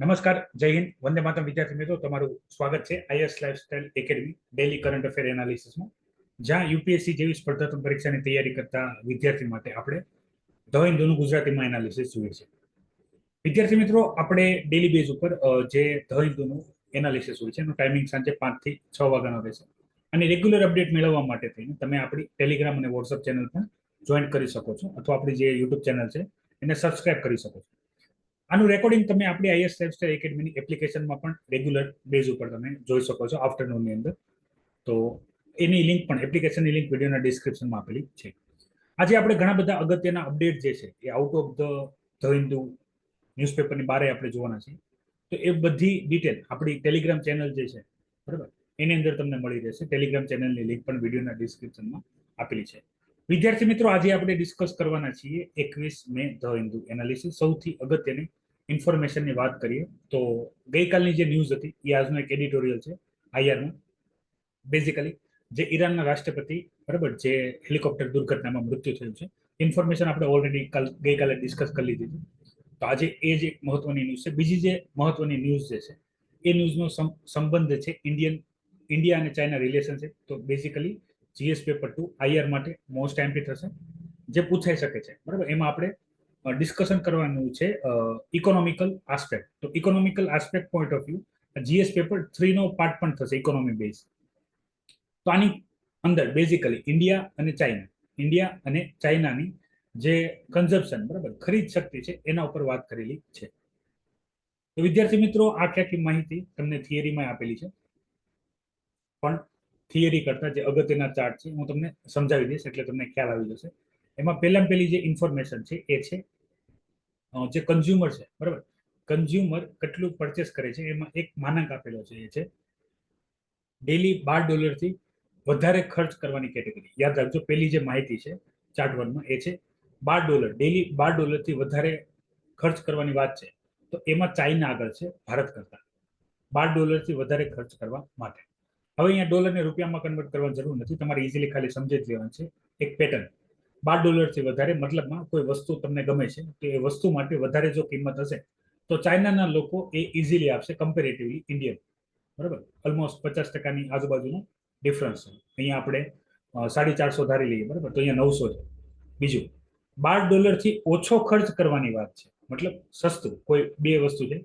નમસ્કાર, જય હિન્દ, વંદે માતરમ વિદ્યાર્થી મિત્રો. તમારું સ્વાગત છે IS lifestyle academy daily current affair એનાલિસિસમાં, જ્યાં યુપીએસસી જેવી સ્પર્ધાત્મક પરીક્ષાની તૈયારી કરતા વિદ્યાર્થી માટે આપણે ધ હિન્દુનું ગુજરાતીમાં એનાલિસિસ જોઈએ છે. વિદ્યાર્થી મિત્રો, આપણે ડેલી બેઝ ઉપર જે ધ હિન્દુનું એનાલિસિસ હોય છે એનું ટાઈમિંગ સાંજે 5 થી 6 વાગ્યાનો રહેશે. અને રેગ્યુલર અપડેટ મેળવવા માટે થઈને તમે આપણી ટેલિગ્રામ અને વોટ્સઅપ ચેનલ પણ જોઈન કરી શકો છો, અથવા આપણી જે યુટ્યુબ ચેનલ છે એને સબસ્ક્રાઇબ કરી શકો છો. આનું રેકોર્ડિંગ તમે આપણી આઈએસ લાઇફસ્ટાઇલ એકેડમીની એપ્લિકેશનમાં પણ રેગ્યુલર બેઝ ઉપર તમે જોઈ શકો છો આફ્ટરનૂનની અંદર. તો એની લિંક પણ, એપ્લિકેશનની લિંક વિડીયોના ડિસ્ક્રિપ્શનમાં આપેલી છે. આજે આપણે ઘણા બધા અગત્યના અપડેટ જે છે એ આઉટ ઓફ ધ હિન્દુ ન્યૂઝપેપરની બારે આપણે જોવાના છીએ. તો એ બધી ડિટેલ આપણી ટેલિગ્રામ ચેનલ જે છે, બરાબર, એની અંદર તમને મળી રહેશે. ટેલિગ્રામ ચેનલની લિંક પણ વિડીયોના ડિસ્ક્રિપ્શનમાં આપેલી છે. વિદ્યાર્થી મિત્રો, આજે આપણે ડિસ્કસ કરવાના છીએ 21 મે ધ હિન્દુ એનાલિસિસ. સૌથી અગત્યની ઇન્ફોર્મેશનની વાત કરીએ તો ગઈકાલની જે ન્યૂઝ હતી એ આજનો એક એડિટોરિયલ છે આઈઆરનું. બેઝિકલી જે ઈરાનના રાષ્ટ્રપતિ, બરાબર, જે હેલિકોપ્ટર દુર્ઘટનામાં મૃત્યુ થયું છે, ઇન્ફોર્મેશન આપણે ઓલરેડી ગઈકાલે ડિસ્કસ કરી લીધી હતી. તો આજે એ જ એક મહત્વની ન્યૂઝ છે. બીજી જે મહત્વની ન્યૂઝ જે છે એ ન્યૂઝનો સંબંધ છે ઇન્ડિયા અને ચાઇના રિલેશન છે. તો બેઝિકલી જીએસ પેપર 2 આઈઆર માટે મોસ્ટ એમપી થશે, જે પૂછાઈ શકે છે, બરાબર. એમાં આપણે ડિસ્કશન કરવાનું છે ઇકોનોમિકલ આસ્પેક્ટ. તો economical aspect point of view GS paper 3 નો પાર્ટ પણ થશે, ઇકોનોમી બેઝ. તો આની અંદર બેઝિકલી ઇન્ડિયા અને ચાઇનાની જે કન્ઝપ્શન, બરાબર, ખરીદ શક્તિ છે એના ઉપર વાત કરેલી છે. તો વિદ્યાર્થી મિત્રો, આખી માહિતી તમને થિયરીમાં આપેલી છે, પણ થિયરી કરતા જે અગત્યના ચાર્ટ છે હું તમને સમજાવી દઈશ, એટલે તમને ખ્યાલ આવી જશે. એમાં પહેલી જે ઇન્ફોર્મેશન છે એ છે જે કન્ઝ્યુમર છે, બરાબર, કન્ઝ્યુમર કેટલું પરચેસ કરે છે એમાં એક માનક આપેલો છે. એ છે ડેલી $12 થી વધારે ખર્ચ કરવાની કેટેગરી. યાદ રાખજો, પહેલી જે માહિતી છે ચાર્ટ 1 માં એ છે $12, ડેલી $12 થી વધારે ખર્ચ કરવાની વાત છે. તો એમાં ચાઇના આગળ છે ભારત કરતા, $12 થી વધારે ખર્ચ કરવા માટે. હવે અહીંયા ડોલરને રૂપિયામાં કન્વર્ટ કરવાની જરૂર નથી, તમારે ઇઝીલી ખાલી સમજી જ લેવાનું છે એક પેટર્ન. $12 થી વધારે મતલબમાં કોઈ વસ્તુ તમને ગમે છે તો એ વસ્તુ માટે વધારે જો કિંમત હશે તો ચાઇનાના લોકો એ ઇઝીલી આપશે કમ્પેરેટિવલી ઇન્ડિયન, બરાબર. ઓલમોસ્ટ 50% આજુબાજુનો ડિફરન્સ છે. અહીંયા આપણે 450 ધારી લઈએ, બરાબર, તો અહીંયા 900 છે. બીજું, $12 થી ઓછો ખર્ચ કરવાની વાત છે, મતલબ સસ્તું. કોઈ બે વસ્તુ છે,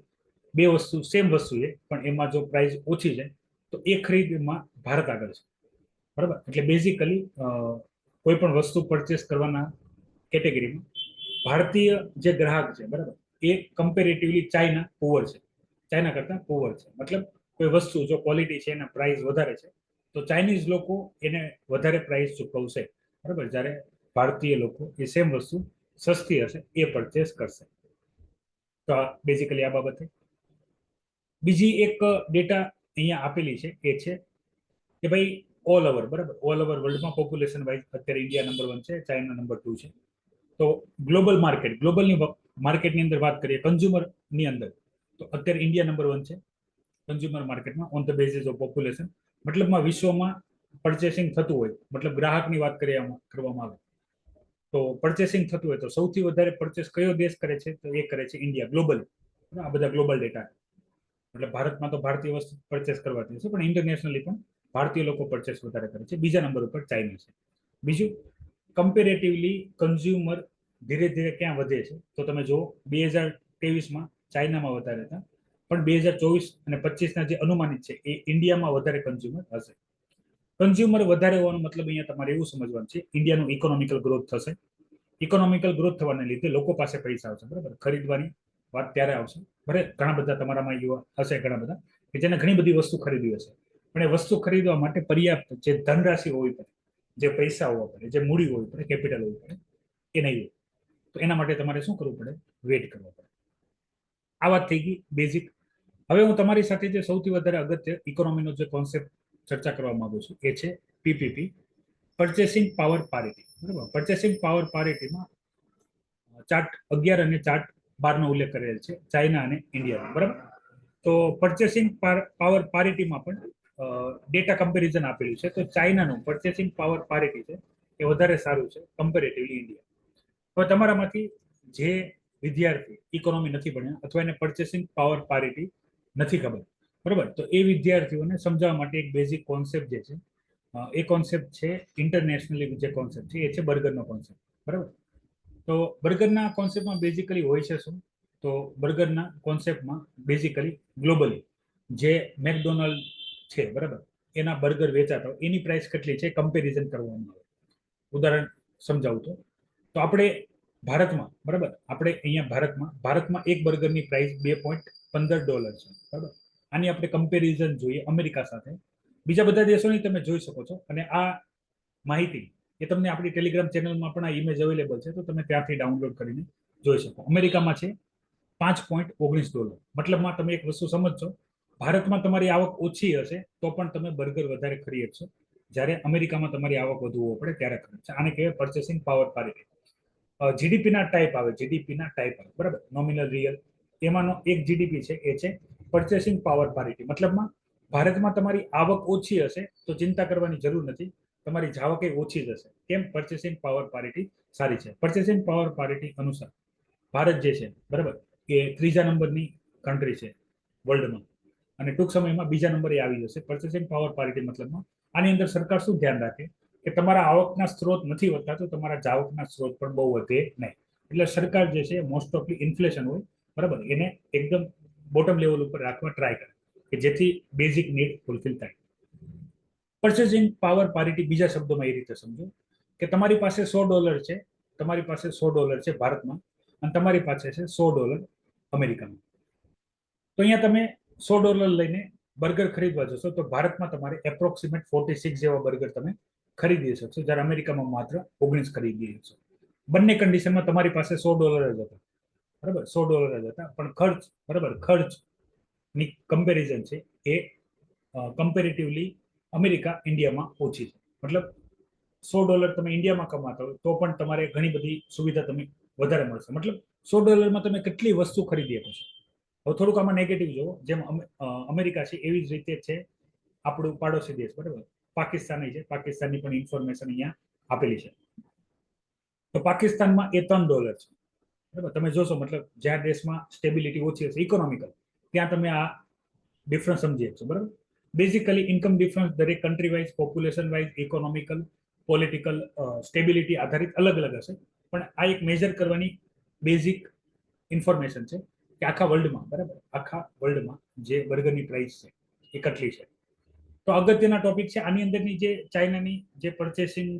બે વસ્તુ સેમ વસ્તુ છે, પણ એમાં જો પ્રાઇસ ઓછી છે તો એ ખરીદમાં ભારત આગળ છે, બરાબર. એટલે બેઝિકલી કોઈ પણ વસ્તુ પરચેસ કરવાના કેટેગરીમાં ભારતીય જે ગ્રાહક છે, બરાબર, એ કમ્પેરેટિવલી ચાઇના કરતા પુઅર છે. મતલબ કોઈ વસ્તુ જો ક્વોલિટી છે એના પ્રાઇસ વધારે છે તો ચાઇનીઝ લોકો એને વધારે પ્રાઇસ ચૂકવશે, બરાબર, જ્યારે ભારતીય લોકો એ સેમ વસ્તુ સસ્તી હશે એ પરચેસ કરશે. તો બેઝિકલી આ બાબતે બીજી એક ડેટા અહીંયા આપેલી છે એ છે કે ભાઈ ઓલ ઓવર, બરાબર, ઓલ ઓવર વર્લ્ડમાં પોપ્યુલેશન વાઇઝ અત્યારે ઇન્ડિયા નંબર 1 છે, ચાઇના નંબર 2 છે. તો ગ્લોબલની માર્કેટની અંદર વાત કરીએ કન્ઝ્યુમરની અંદર, તો અત્યારે ઇન્ડિયા નંબર 1 છે કન્ઝ્યુમર માર્કેટમાં on the basis of population. મતલબમાં વિશ્વમાં પરચેસિંગ થતું હોય, મતલબ ગ્રાહકની વાત કરવામાં આવે તો પરચેસિંગ થતું હોય તો સૌથી વધારે પરચેસ કયો દેશ કરે છે તો એ કરે છે ઇન્ડિયા, ગ્લોબલી. આ બધા ગ્લોબલ ડેટા. એટલે ભારતમાં તો ભારતીય વસ્તુ પરચેસ કરવાથી છે, પણ ઇન્ટરનેશનલી પણ ભારતીય લોકો પરચેસ વધારે કરે છે. બીજા નંબર ઉપર ચાઇના છે. બીજું, કમ્પેરેટિવલી કન્ઝ્યુમર ધીરે ધીરે ક્યાં વધે છે તો તમે જુઓ 2023માં ચાઇનામાં વધારે હતા, પણ 2024 અને 25ના જે અનુમાનિત છે એ ઇન્ડિયામાં વધારે કન્ઝ્યુમર હશે. કન્ઝ્યુમર વધારે હોવાનો મતલબ અહીંયા તમારે એવું સમજવાનું છે ઇન્ડિયાનું ઇકોનોમિકલ ગ્રોથ થશે. ઇકોનોમિકલ ગ્રોથ થવાને લીધે લોકો પાસે પૈસા આવશે, બરાબર. ખરીદવાની વાત ત્યારે આવશે. ભલે ઘણા બધા તમારામાં યુવા હશે, ઘણા બધા કે જેને ઘણી બધી વસ્તુ ખરીદવી હશે, પણ એ વસ્તુ ખરીદવા માટે પર્યાપ્ત જે ધનરાશિ હોવી પડે, જે પૈસા હોવા પડે, જે મૂડી હોવી પડે, કેપિટલ હોવી પડે, એ નહીં હોય. તો એના માટે તમારે શું કરવું પડે? વેટ કરવો પડે. આ વાત થઈ ગઈ બેઝિક. હવે હું તમારી સાથે જે સૌથી વધારે અગત્ય ઇકોનોમીનો જે કોન્સેપ્ટ ચર્ચા કરવા માંગુ છું એ છે પીપીપી, પરચેસિંગ પાવર પારિટી, બરાબર. પરચેસિંગ પાવર પારિટીમાં ચાર્ટ 11 અને ચાર્ટ 12 નો ઉલ્લેખ કરેલ છે ચાઇના અને ઇન્ડિયાનો, બરાબર. તો પરચેસિંગ પાવર પારિટીમાં પણ ડેટા કમ્પેરિઝન આપેલું છે. તો ચાઇનાનું પરચેસિંગ પાવર પારિટી છે એ વધારે સારું છે કમ્પેરેટિવલી ઇન્ડિયા. હવે તમારામાંથી જે વિદ્યાર્થી ઇકોનોમી નથી ભણ્યા અથવા એને પરચેસિંગ પાવર પારિટી નથી ખબર, બરાબર, તો એ વિદ્યાર્થીઓને સમજાવવા માટે એક બેઝિક કોન્સેપ્ટ જે છે એ કોન્સેપ્ટ છે ઇન્ટરનેશનલી જે કોન્સેપ્ટ છે એ છે બર્ગરનો કોન્સેપ્ટ, બરાબર. તો બર્ગરના કોન્સેપ્ટમાં બેઝિકલી હોય છે શું? તો બર્ગરના કોન્સેપ્ટમાં બેઝિકલી ગ્લોબલી જે મેકડોનાલ્ડ છે, બરાબર, એના બર્ગર વેચાતા હોય એની પ્રાઇસ કેટલી છે કમ્પેરિઝન કરવામાં આવે. ઉદાહરણ સમજાવું તો આપણે ભારતમાં, બરાબર, આપણે અહીંયા ભારતમાં એક બર્ગરની પ્રાઇસ $2.15 છે, બરાબર. આની આપણે કમ્પેરિઝન જોઈએ અમેરિકા સાથે, બીજા બધા દેશોની તમે જોઈ શકો છો. અને આ માહિતી એ તમને આપણી ટેલિગ્રામ ચેનલમાં પણ આ ઇમેજ અવેલેબલ છે, તો તમે ત્યાંથી ડાઉનલોડ કરીને જોઈ શકો. અમેરિકામાં છે $5.19. મતલબમાં તમે એક વસ્તુ સમજજો, ભારતમાં તમારી આવક ઓછી હશે તો પણ તમે બર્ગર વધારે ખરીદશો, જ્યારે અમેરિકામાં તમારી આવક વધુ હોવો પડે ત્યારે ખરીદશે. આને કહેવાય પરચેસિંગ પાવર પારિટી. જીડીપીના ટાઈપ આવે, બરાબર, નોમિનલ રિયલ, એમાંનો એક જીડીપી છે એ છે પરચેસિંગ પાવર પારિટી. મતલબમાં ભારતમાં તમારી આવક ઓછી હશે તો ચિંતા કરવાની જરૂર નથી, તમારી જાવક એ ઓછી જ હશે. કેમ? પરચેસિંગ પાવર પારિટી સારી છે. પરચેસિંગ પાવર પારિટી અનુસાર ભારત જે છે, બરાબર, એ 3જા નંબરની કન્ટ્રી છે વર્લ્ડમાં, અને ટૂંક સમયમાં 2જા નંબરે આવી જશે પરચેસિંગ પાવર પારિટી. મતલબમાં આની અંદર સરકાર શું ધ્યાન રાખે કે તમારા આવકના સ્ત્રોત નથી વધતા તો તમારા જાવકના સ્ત્રોત પણ બહુ વધે નહીં. એટલે સરકાર જે છે મોસ્ટ ઓફલી ઇન્ફ્લેશન હોય, બરાબર, એને એકદમ બોટમ લેવલ ઉપર રાખવા ટ્રાય કરે કે જેથી બેઝિક નીડ ફૂલફિલ થાય. પરચેસિંગ પાવર પારિટી બીજા શબ્દોમાં એ રીતે સમજો કે તમારી પાસે $100 છે, તમારી પાસે $100 છે ભારતમાં, અને તમારી પાસે છે $100 અમેરિકામાં. તો અહીંયા તમે $100 લઈને બર્ગર ખરીદવા જશો તો ભારતમાં તમારે એપ્રોક્સિમેટ 46 જેવા બર્ગર તમે ખરીદી શકશો, જ્યારે અમેરિકામાં માત્ર 19 ખરીદી શકશો. બંને કન્ડિશનમાં તમારી પાસે $100 જ હતા, બરાબર, $100 જ હતા, પણ ખર્ચ, બરાબર, ખર્ચની કમ્પેરિઝન છે એ કમ્પેરેટિવલી અમેરિકા ઇન્ડિયામાં ઓછી છે. મતલબ $100 તમે ઇન્ડિયામાં કમાતા હોય તો પણ તમારે ઘણી બધી સુવિધા તમે વધારે મળશે. મતલબ $100માં તમે કેટલી વસ્તુ ખરીદી શકો છો. હવે થોડુંક આમાં નેગેટિવ જોવો, જેમ અમેરિકા છે એવી જ રીતે છે આપણું પાડોશી દેશ, બરાબર, પાકિસ્તાન છે. પાકિસ્તાનની પણ ઇન્ફોર્મેશન અહીંયા આપેલી છે. તો પાકિસ્તાનમાં એ $3 છે, બરાબર. તમે જોશો, મતલબ જ્યાં દેશમાં સ્ટેબિલિટી ઓછી હશે ઇકોનોમિકલ, ત્યાં તમે આ ડિફરન્સ સમજી શકશો, બરાબર. બેઝિકલી ઇન્કમ ડિફરન્સ દરેક country wise, population wise, economical, political stability આધારિત અલગ અલગ હશે, પણ આ એક મેજર કરવાની બેઝિક ઇન્ફોર્મેશન છે કે આખા વર્લ્ડમાં, બરાબર, આખા વર્લ્ડમાં જે બર્ગરની પ્રાઇસ છે એ કેટલી છે. તો અગત્યના ટોપિક છે આની અંદરની જે ચાઇનાની જે પરચેસિંગ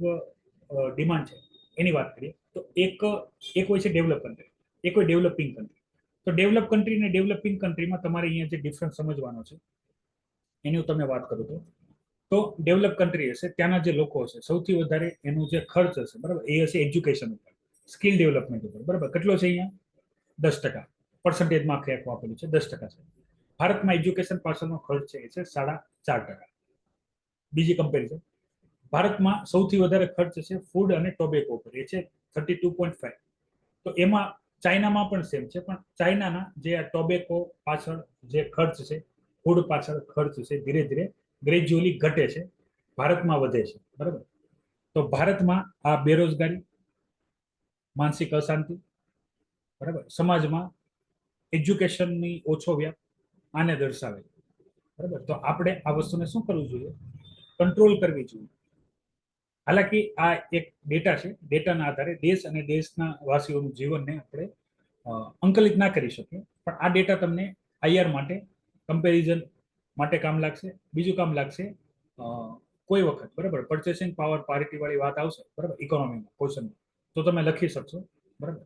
ડિમાન્ડ છે એની વાત કરીએ તો એક હોય છે ડેવલપ કન્ટ્રી, એક હોય ડેવલપિંગ કન્ટ્રી. તો ડેવલપ કન્ટ્રી અને ડેવલપિંગ કન્ટ્રીમાં તમારે અહીંયા જે ડિફરન્સ સમજવાનો છે એની હું તમને વાત કરું તો ડેવલપ કન્ટ્રી હશે ત્યાંના જે લોકો હશે સૌથી વધારે એનું જે ખર્ચ હશે, બરાબર, એ હશે એજ્યુકેશન ઉપર, સ્કિલ ડેવલપમેન્ટ ઉપર, બરાબર. કેટલો છે અહીંયા? 10%. પર્સન્ટેજમાં આખું આપેલું છે 10% છે. ભારતમાં એજ્યુકેશન પાછળનો ખર્ચ છે એ છે 4.5%. બીજી કમ્પેરિઝન, ભારતમાં સૌથી વધારે ખર્ચ છે ફૂડ અને ટોબેકો ઉપર, એ છે 32.5. તો એમાં ચાઇનામાં પણ સેમ છે, પણ ચાઇનાના જે આ ટોબેકો પાછળ જે ખર્ચ છે, ફૂડ પાછળ ખર્ચ છે, ધીરે ધીરે ગ્રેજ્યુઅલી ઘટે છે, ભારતમાં વધે છે, બરાબર. તો ભારતમાં આ બેરોજગારી, માનસિક અશાંતિ, બરાબર, સમાજમાં એજ્યુકેશનની ઓછો વ્યાપ આને દર્શાવે, બરાબર. તો આપણે આ વસ્તુને શું કરવું જોઈએ? કંટ્રોલ કરવી જોઈએ. હાલાકી આ એક ડેટા છે, ડેટાના આધારે દેશ અને દેશના વાસીઓનું જીવનને આપણે અંકલિત ના કરી શકીએ, પણ આ ડેટા તમને આઈઆર માટે, કમ્પેરિઝન માટે કામ લાગશે. બીજું કામ લાગશે કોઈ વખત, બરાબર, પરચેસિંગ પાવર પારિટી વાળી વાત આવશે, બરાબર, ઇકોનોમીમાં ક્વેશ્ચનમાં, તો તમે લખી શકશો, બરાબર.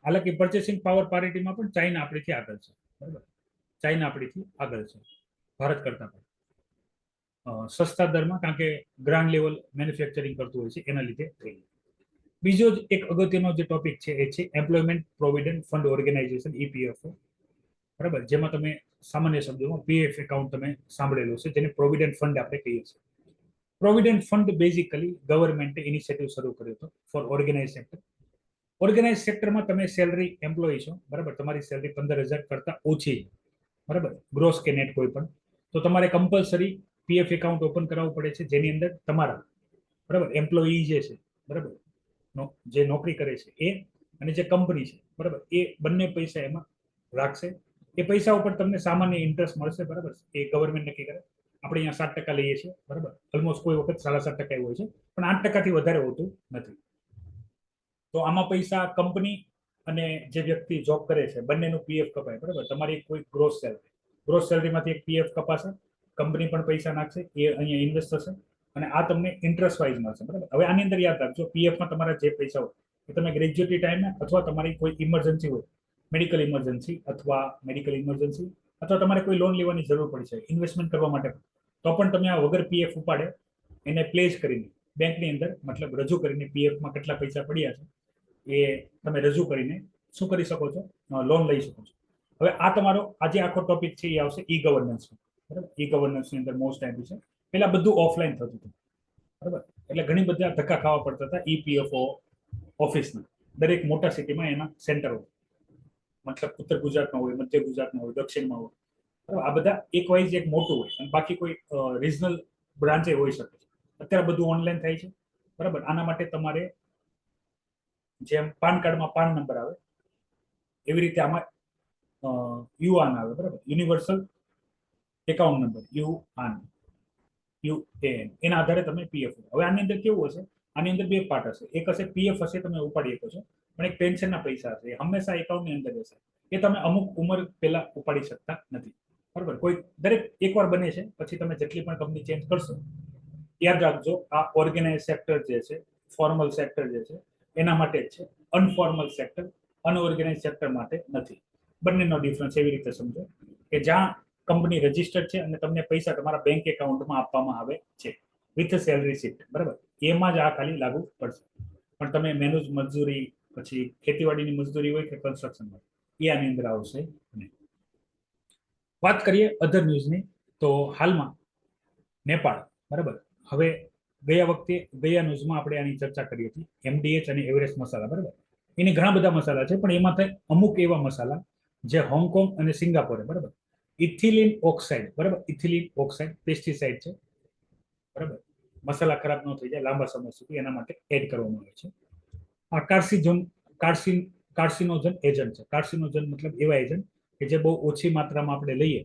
હાલાકી પરચેસિંગ પાવર પારિટીમાં પણ ચાઇના આપણીથી આગળ છે, બરાબર, ચાઇના આપણીથી આગળ છે ભારત કરતા પણ સસ્તા દરમાં, કારણ કે ગ્રાન્ડ લેવલ મેન્યુફેક્ચરિંગ કરતું હોય છે એના લીધે થઈ. બીજો જ એક અગત્યનો જે ટોપિક છે એ છે employment provident fund organisation, EPFO, બરાબર, જેમાં તમે સામાન્ય શબ્દોમાં પીએફ એકાઉન્ટ તમે સાંભળેલું છે, જેને પ્રોવિડન્ટ ફંડ આપણે કહીએ છીએ. પ્રોવિડન્ટ ફંડ બેઝિકલી ગવર્મેન્ટે ઇનિશિયેટિવ શરૂ કર્યો હતો ફોર ઓર્ગેનાઇઝ સેક્ટર. ઓર્ગેનાઇઝ સેક્ટરમાં તમે સેલરી એમ્પ્લોય છો, બરાબર, તમારી સેલરી 15,000 કરતા ઓછી, બરાબર, ગ્રોસ કે નેટ કોઈ પણ, તો તમારે કમ્પલસરી પીએફ એકાઉન્ટ ઓપન કરાવવું પડે છે, જેની અંદર તમારા, બરાબર, એમ્પ્લોયી જે છે, બરાબર, જે નોકરી કરે છે એ અને જે કંપની છે બરાબર એ બંને પૈસા એમાં રાખશે. એ પૈસા ઉપર તમને સામાન્ય ઇન્ટરેસ્ટ મળશે બરાબર, એ ગવર્મેન્ટ નક્કી કરે. આપણે અહીંયા 7% લઈએ છીએ બરાબર, ઓલમોસ્ટ કોઈ વખત 7.5% એવું હોય છે, પણ 8%થી વધારે હોતું નથી. તો આમાં પૈસા કંપની અને જે વ્યક્તિ જોબ કરે છે બંનેનું પીએફ કપાય બરાબર. તમારી કોઈ ગ્રોસ સેલરીમાંથી એક પીએફ કપાશે, કંપની પણ પૈસા નાખશે, એ અહીંયા ઇન્વેસ્ટ થશે અને આ તમને ઇન્ટરેસ્ટ વાઇઝ મળશે બરાબર. હવે આની અંદર યાદ રાખજો, પીએફમાં તમારા જે પૈસા હોય એ તમે ગ્રેજ્યુટી ટાઈમે અથવા તમારી કોઈ ઇમરજન્સી હોય, મેડિકલ ઇમરજન્સી અથવા તમારે કોઈ લોન લેવાની જરૂર પડી છે ઇન્વેસ્ટમેન્ટ કરવા માટે, તો પણ તમે આ વગર પીએફ ઉપાડે એને પ્લેસ કરીને બેંકની અંદર મતલબ રજૂ કરીને પીએફમાં કેટલા પૈસા પડ્યા છે એ તમે રજૂ કરીને શું કરી શકો છો, લોન લઈ શકો છો. હવે આ તમારો આજે આખો ટોપિક છે એ આવશે ઈ ગવર્નન્સ બરાબર. ઈ ગવર્નન્સની અંદર મોસ્ટ ટાઈમ છે પેલા બધું ઓફલાઈન થતું હતું બરાબર, એટલે ઘણી બધા ધક્કા ખાવા પડતા હતા ઈપીએફઓ ઓફિસના. દરેક મોટા સિટીમાં એના સેન્ટર હોય, મતલબ ઉત્તર ગુજરાતમાં હોય, મધ્ય ગુજરાતમાં હોય, દક્ષિણમાં હોય બરાબર. આ બધા એક વાઇઝ એક મોટું હોય અને બાકી કોઈ રિજનલ બ્રાન્ચે હોઈ શકે છે. અત્યારે બધું ઓનલાઈન થાય છે બરાબર. આના માટે તમારે જેમ પાન કાર્ડમાં પાન નંબર આવે એવી રીતે આમાં યુઆન આવે બરાબર, યુનિવર્સલ એકાઉન્ટ નંબર, યુએએન, એના આધારે તમે પીએફ. હવે આની અંદર કેવું હશે, આની અંદર બે પાર્ટ હશે. એક હશે પીએફ હશે, તમે ઉપાડી શકો છો, પણ એક પેન્શનના પૈસા હશે, હંમેશા એકાઉન્ટની અંદર હશે. એ તમે અમુક ઉંમર પહેલા ઉપાડી શકતા નથી બરાબર. કોઈ દરેક એકવાર બને છે, પછી તમે જેટલી પણ કંપની ચેન્જ કરશો. યાદ રાખજો, આ ઓર્ગેનાઇઝ સેક્ટર જે છે, ફોર્મલ સેક્ટર જે છે એના માટે જ છે, અનફોર્મલ સેક્ટર અનઓર્ગેનાઇઝ સેક્ટર માટે નથી. બંનેનો ડિફરન્સ એવી રીતે સમજો કે જ્યાં કંપની રજીસ્ટર્ડ છે અને તમને પૈસા તમારા બેંક એકાઉન્ટમાં આપવામાં આવે છે વિથ સેલરી શીટ બરાબર, એમાં જ આ ખાલી લાગુ પડશે. પણ તમે મેનુજ મજદૂરી, પછી ખેતીવાડીની મજદૂરી હોય કે કન્સ્ટ્રક્શન હોય, એ આની અંદર આવશે નહીં. વાત કરીએ અધર ન્યૂઝની, તો હાલમાં નેપાળ બરાબર. હવે ગયા ન્યૂઝમાં આપણે આની ચર્ચા કરી હતી, એમડીએચ અને એવરેસ્ટ મસાલા બરાબર. એની ઘણા બધા મસાલા છે, પણ એમાં અમુક એવા મસાલા જે હોંગકોંગ અને સિંગાપોરે બરાબર, ઇથિલિન ઓક્સાઇડ બરાબર, ઇથિલિન ઓક્સાઇડ પેસ્ટિસાઇડ છે બરાબર, મસાલા ખરાબ ન થઈ જાય લાંબા સમય સુધી એના માટે એડ કરવામાં આવે છે. આ કાર્સિનોજન એજન્ટ છે. કાર્સિનોજન મતલબ એવા એજન્ટ કે જે બહુ ઓછી માત્રામાં આપણે લઈએ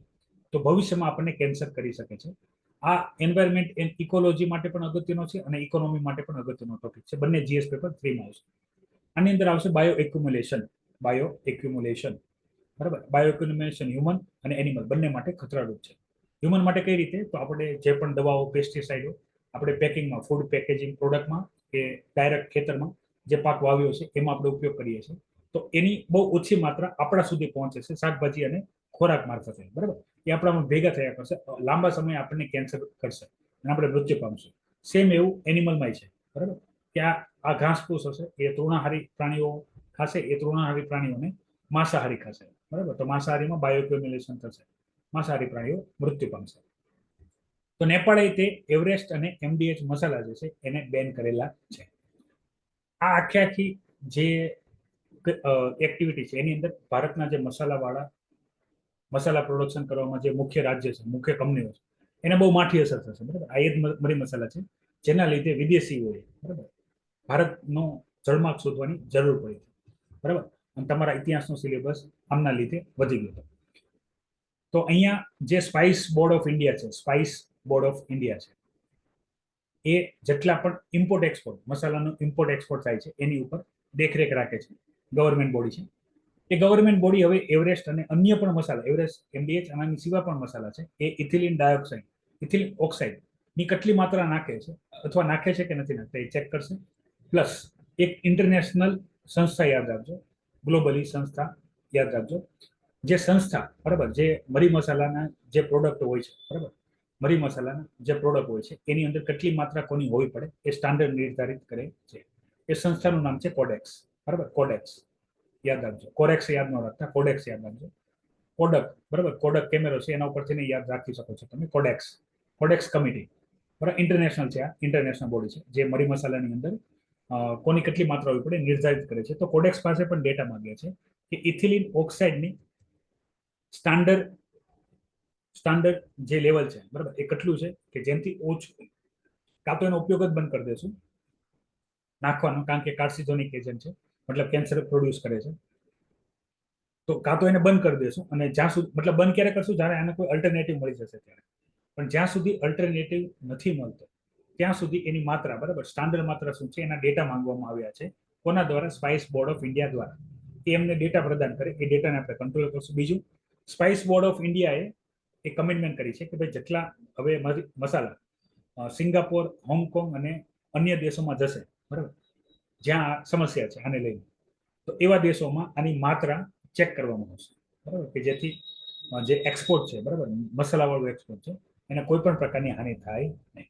તો ભવિષ્યમાં આપણને કેન્સર કરી શકે છે. આ એન્વાયરમેન્ટ એન્ડ ઇકોલોજી માટે પણ અગત્યનો છે અને ઇકોનોમી માટે પણ અગત્યનો ટોપિક છે. બંને જીએસ પેપર 3 માં આવશે. આની અંદર આવશે બાયો એક્યુમ્યુલેશન બરાબર. બાયો એક્યુમ્યુલેશન હ્યુમન અને એનિમલ બંને માટે ખતરારૂપ છે. હ્યુમન માટે કઈ રીતે, તો આપણે જે પણ દવાઓ, પેસ્ટિસાઇડો આપણે પેકિંગમાં, ફૂડ પેકેજિંગ પ્રોડક્ટમાં કે ડાયરેક્ટ ખેતરમાં જે પાક વાવ્યો છે એમાં આપણે ઉપયોગ કરીએ છીએ, તો એની બહુ ઓછી માત્રા આપણા સુધી પહોંચે છે શાકભાજી અને ખોરાક મારફતે બરાબર. એ આપણામાં ભેગા થયા કરશે, લાંબા સમયે આપણને કેન્સર કરશે અને આપણે મૃત્યુ પામશું. સેમ એવું એનિમલમાં છે બરાબર, કે આ ઘાસફૂસ હશે એ તૃણાહારી પ્રાણીઓ ખાશે, એ તૃણાહારી પ્રાણીઓને માંસાહારી ખાશે બરાબર. તો માંસાહારીમાં બાયોએક્યુમ્યુલેશન થશે, માંસાહારી પ્રાણીઓ મૃત્યુ પામશે. તો નેપાળે તે એવરેસ્ટ અને એમડીએચ મસાલા જે છે એને બેન કરેલા છે. આ આખી જે એક્ટિવિટી છે એની અંદર ભારતના જે મસાલા પ્રોડક્શન કરવામાં જે મુખ્ય રાજ્ય છે, મુખ્ય કંપનીઓ છે, એને બહુ માઠી અસર થશે બરાબર. આ એ જ મરી મસાલા છે જેના લીધે વિદેશીઓએ બરાબર ભારતનો જળમાર્ગ શોધવાની જરૂર પડી બરાબર. અને તમારા ઇતિહાસનો સિલેબસ આમના લીધે વધી ગયો. તો અહીંયા જે સ્પાઇસ બોર્ડ ઓફ ઇન્ડિયા છે એ જેટલા પણ ઇમ્પોર્ટ એક્સપોર્ટ મસાલાનો ઇમ્પોર્ટ એક્સપોર્ટ થાય છે એની ઉપર દેખરેખ રાખે છે, ગવર્મેન્ટ બોડી છે. એ ગવર્મેન્ટ બોડી હવે એવરેસ્ટ અને અન્ય પણ મસાલા, એવરેસ્ટ, એમડીએચ અને આની સિવાય પણ મસાલા છે, એ ઇથિલિન ઓક્સાઇડ ની કેટલી માત્રા નાખે છે અથવા નાખે છે કે નથી નાખતા એ ચેક કરશે. પ્લસ એક ઇન્ટરનેશનલ સંસ્થા યાદ રાખજો, ગ્લોબલી સંસ્થા યાદ રાખજો, જે સંસ્થા બરાબર જે મરી મસાલાના જે પ્રોડક્ટ હોય છે બરાબર, મરી મસાલાના જે પ્રોડક્ટ હોય છે એની અંદર કેટલી માત્રા કોની હોવી પડે એ સ્ટાન્ડર્ડ નિર્ધારિત કરે છે. એ સંસ્થાનું નામ છે કોડેક્સ બરાબર. કોડેક્સ યાદ રાખજો, કોરેક્સ યાદ ન રાખતા, કોડેક્સ યાદ રાખજો. કોડક બરાબર, કોડક કેમેરો છે એના ઉપરથી યાદ રાખી શકો છો તમે. કોડેક્સ કમિટી બરાબર, ઇન્ટરનેશનલ છે, આ ઇન્ટરનેશનલ બોડી છે જે મરી મસાલાની અંદર કોની કેટલી માત્રા હોવી પડે નિર્ધારિત કરે છે. તો કોડેક્સ પાસે પણ ડેટા માંગ્યા છે કે ઇથિલિન ઓક્સાઇડની સ્ટાન્ડર્ડ જે લેવલ છે બરાબર એ કેટલું છે કે જેનાથી ઓછું કાં તો એનો ઉપયોગ જ બંધ કરી દેશું નાખવાનો, કારણ કે કાર્સિનોજેનિક એજન્ટ છે, મતલબ કેન્સર પ્રોડ્યુસ કરે છે, તો કાં તો એને બંધ કરી દેશું, અને જ્યાં સુધી મતલબ બંધ ક્યારે કરશું, જ્યારે આને કોઈ અલ્ટરનેટિવ મળી જશે ત્યારે. પણ જ્યાં સુધી અલ્ટરનેટિવ નથી મળતો ત્યાં સુધી એની માત્રા, બરાબર, સ્ટાન્ડર્ડ માત્રા શું છે એના ડેટા માંગવામાં આવ્યા છે. કોના દ્વારા? સ્પાઇસ બોર્ડ ઓફ ઇન્ડિયા દ્વારા. એ એમને ડેટા પ્રદાન કરે, એ ડેટાને આપણે કંટ્રોલ કરશું. બીજું, સ્પાઇસ બોર્ડ ઓફ ઇન્ડિયાએ એક કમિટમેન્ટ કરી છે કે ભાઈ જેટલા હવે મસાલા સિંગાપોર, હોંગકોંગ અને અન્ય દેશોમાં જશે, બરાબર, જ્યાં સમસ્યા છે આને લઈને, તો એવા દેશોમાં આની માત્રા ચેક કરવામાં આવશે, બરાબર, કે જેથી જે એક્સપોર્ટ છે, બરાબર, મસાલાવાળું એક્સપોર્ટ છે, એને કોઈ પણ પ્રકારની હાનિ થાય નહીં.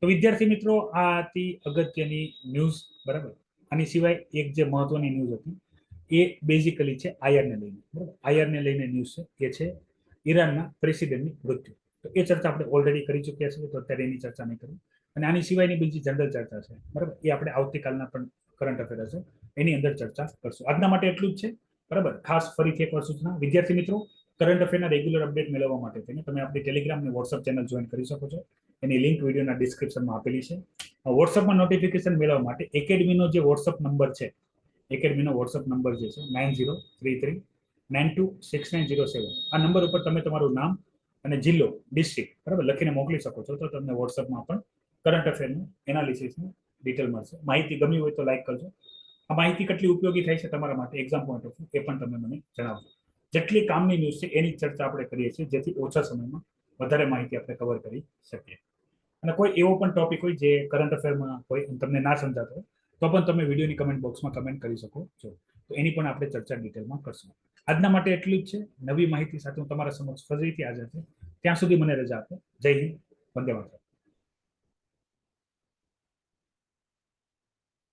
તો વિદ્યાર્થી મિત્રો, આ હતી અગત્યની ન્યૂઝ, બરાબર. આની સિવાય એક જે મહત્વની ન્યૂઝ હતી એ બેઝિકલી છે આયરને લઈને, બરાબર. આયરને લઈને ન્યૂઝ છે, એ છે ઈરાનના પ્રેસિડેન્ટની મૃત્યુ. તો એ ચર્ચા આપણે ઓલરેડી કરી ચૂક્યા છીએ, તો અત્યારે એની ચર્ચા નહીં કરું. અને આની સિવાયની બીજી જનરલ ચર્ચા છે, બરાબર, એ આપણે આવતીકાલના પણ કરંટ અફેર હશે એની અંદર ચર્ચા કરશું. આજના માટે એટલું જ છે, બરાબર. ખાસ ફરીથી એકવાર સૂચના, વિદ્યાર્થી મિત્રો, કરંટ અફેરના રેગ્યુલર અપડેટ મેળવવા માટે થઈને તમે આપણી ટેલિગ્રામ અને વોટ્સઅપ ચેનલ જોઈન કરી શકો છો. એની લિંક વિડીયોના ડિસ્ક્રિપ્શનમાં આપેલી છે. વોટ્સઅપમાં નોટિફિકેશન મેળવવા માટે એકેડમીનો જે વોટ્સઅપ નંબર છે, એકેડમીનો વોટ્સઅપ નંબર જે છે 9033926907, આ નંબર ઉપર તમે તમારું નામ અને જિલ્લો, ડિસ્ટ્રિક્ટ, બરાબર, લખીને મોકલી શકો છો. તો તમને વોટ્સઅપમાં પણ કરંટ અફેરનું એનાલિસિસનું ડિટેલ મળશે. માહિતી ગમી હોય તો લાઈક કરજો. આ માહિતી કેટલી ઉપયોગી થાય છે તમારા માટે એક્ઝામ પોઈન્ટ ઓફ વ્યૂ, એ પણ તમે મને જણાવજો. જેટલી કામની ન્યૂઝ છે એની ચર્ચા આપણે કરીએ છીએ, જેથી ઓછા સમયમાં વધારે માહિતી આપણે કવર કરી શકીએ. અને કોઈ એવો પણ ટોપિક હોય જે કરંટ અફેરમાં હોય તમને ના સમજાતો હોય તો પણ તમે વિડીયોની કમેન્ટ બોક્સમાં કમેન્ટ કરી શકો છો. તો એની પણ આપણે ચર્ચા ડિટેલમાં કરશું. આજના માટે એટલું જ છે. નવી માહિતી સાથે હું તમારા સમક્ષ ફરીથી હાજર છું. ત્યાં સુધી મને રજા આપો. જય હિન્દ, વંદે માતરમ.